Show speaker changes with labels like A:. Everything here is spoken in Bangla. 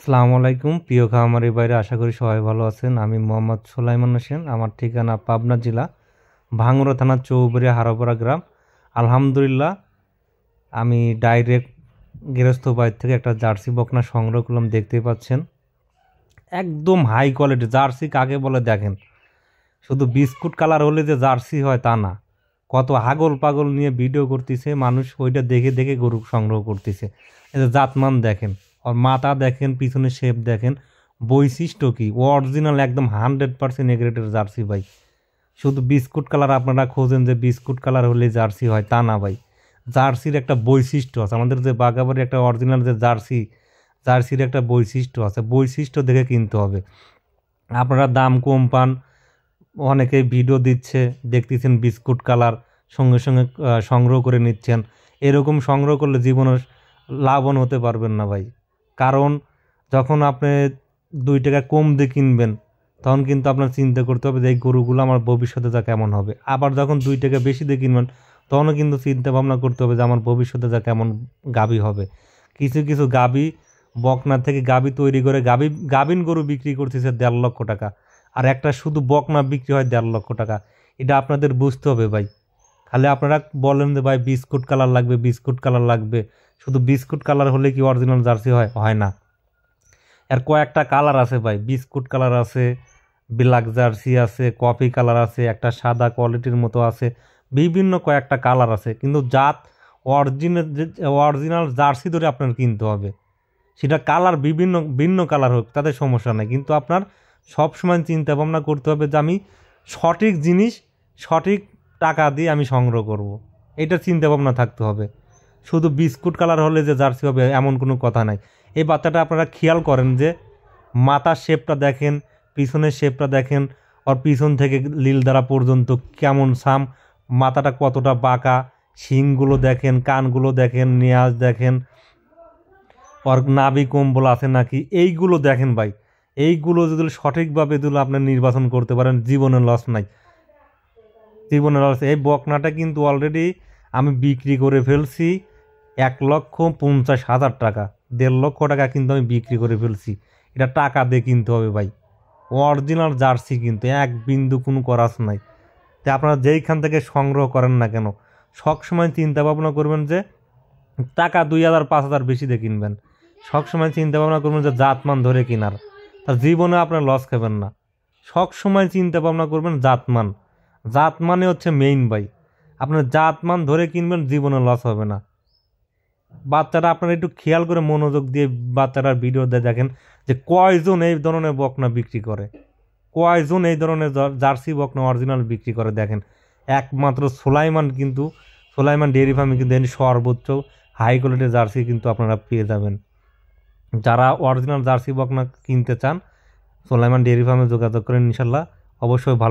A: আসসালামু আলাইকুম প্রিয় খামারি ভাইরা, আশা করি সবাই ভালো আছেন। আমি মোহাম্মদ সুলাইমান হোসেন। আমার ঠিকানা পাবনা জেলা ভাঙ্গুড়া থানা চৌবাড়িয়া হারাপাড়া গ্রাম। আলহামদুলিল্লাহ, আমি ডাইরেক্ট গৃহস্থ বাড়ি থেকে একটা জার্সি বকনা সংগ্রহ করলাম। দেখতেই পাচ্ছেন একদম হাই কোয়ালিটি জার্সি কাকে বলে দেখেন। শুধু বিস্কুট কালার হলে যে জার্সি হয় তা না, কত হাগল পাগল নিয়ে ভিডিও করতেছে মানুষ, ওইটা দেখে দেখে গরু সংগ্রহ করতেছে। এই যে জাতমান দেখেন, আর মাথা দেখেন, পিছনে শেপ দেখেন, বৈশিষ্ট্য কি অরিজিনাল একদম 100% এগ্রেডের জার্সি ভাই। শুধু বিস্কুট কালার আপনারা খোঁজেন যে বিস্কুট কালার হলে জার্সি হয় তা না ভাই। জার্সির একটা বৈশিষ্ট্য আছে, আমাদের যে বাগাবাড়ি একটা অরিজিনাল যে জার্সির একটা বৈশিষ্ট্য আছে, বৈশিষ্ট্য দেখে কিনতে হবে। আপনারা দাম কম পান, অনেকেই ভিডিও দিচ্ছে দেখতেছেন বিস্কুট কালার, সঙ্গে সঙ্গে সংগ্রহ করে নিচ্ছেন। এরকম সংগ্রহ করলে জীবনে লাভবান হতে পারবেন না ভাই। কারণ যখন আপনি 2 টাকা কম দিয়ে কিনবেন, তখন কিন্তু আপনার চিন্তা করতে হবে যে এই গরুগুলো আমার ভবিষ্যতে যা কেমন হবে। আবার যখন 2 টাকা বেশি দিয়ে কিনবেন, তখনও কিন্তু চিন্তা ভাবনা করতে হবে যে আমার ভবিষ্যতে যা কেমন গাভী হবে। কিছু কিছু গাভী বকনা থেকে গাভী তৈরি করে গাভিন গরু বিক্রি করতেছে 1.5 লক্ষ টাকা, আর একটা শুধু বকনা বিক্রি হয় 1.5 লক্ষ টাকা। এটা আপনাদের বুঝতে হবে ভাই। খালি আপনারা বলেন যে ভাই বিস্কুট কালার লাগবে, বিস্কুট কালার লাগবে। শুধু বিস্কুট কালার হলে কি অরিজিনাল জার্সি হয়? হয় না। এর কয়েকটা কালার আছে ভাই, বিস্কুট কালার আছে, ব্ল্যাক জার্সি আছে, কফি কালার আছে, একটা সাদা কোয়ালিটির মতো আছে, বিভিন্ন কয়েকটা কালার আছে। কিন্তু অরিজিনাল জার্সি ধরে আপনার কিনতে হবে। সেটা কালার বিভিন্ন ভিন্ন কালার হোক, তাতে সমস্যা নেই, কিন্তু আপনার সবসময় চিন্তা ভাবনা করতে হবে যে আমি সঠিক জিনিস সঠিক টাকা দিয়ে আমি সংগ্রহ করব। এটা চিন্তা ভাবনা থাকতে হবে। শুধু বিস্কুট কালার হলে যে জার্সি হবে এমন কোনো কথা নাই। এই বাচ্চাটা আপনারা খেয়াল করেন যে মাথার শেপটা দেখেন, পিছনের শেপটা দেখেন, আর পিছন থেকে লীল দ্বারা পর্যন্ত কেমন সাম, মাথাটা কতটা বাঁকা, শিংগুলো দেখেন, কানগুলো দেখেন, নেয়াজ দেখেন, ওর নাভি কম্বল আছে নাকি, এইগুলো দেখেন ভাই। এইগুলো যদি সঠিকভাবে যদি আপনি নির্বাচন করতে পারেন, জীবনে লস নাই, জীবনে লস। এই বকনাটা কিন্তু অলরেডি আমি বিক্রি করে ফেলছি 1,50,000 টাকা। 1.5 লক্ষ টাকা কিন্তু আমি বিক্রি করে ফেলছি। এটা টাকা দিয়ে কিনতে হবে ভাই। অরিজিনাল জার্সি কিন্তু এক বিন্দু কোনো করাস নাই। তাই আপনারা যেইখান থেকে সংগ্রহ করেন না কেন, সবসময় চিন্তা ভাবনা করবেন যে টাকা 2,000 5,000 বেশি দিয়ে কিনবেন। সবসময় চিন্তা ভাবনা করবেন যে জাতমান ধরে কিনার, তার জীবনে আপনার লস খাবেন না। সবসময় চিন্তা ভাবনা করবেন জাতমান। জাতমানে হচ্ছে মেইন ভাই। আপনার জাতমান ধরে কিনবেন, জীবনে লস হবে না। বাচ্চারা আপনারা একটু খেয়াল করে মনোযোগ দিয়ে বাচ্চাটার ভিডিও দিয়ে দেখেন যে কয়জন এই ধরনের বকনা বিক্রি করে, কয়জন এই ধরনের জার্সি বকনা অরিজিনাল বিক্রি করে দেখেন। একমাত্র সোলাইমান ডেয়ারি ফার্মে কিন্তু সর্বোচ্চ হাই কোয়ালিটির জার্সি কিন্তু আপনারা পেয়ে যাবেন। যারা অরিজিনাল জার্সি বকনা কিনতে চান, সোলাইমান ডেয়ারি ফার্মে যোগাযোগ করেন, ইনশাল্লাহ অবশ্যই ভালো।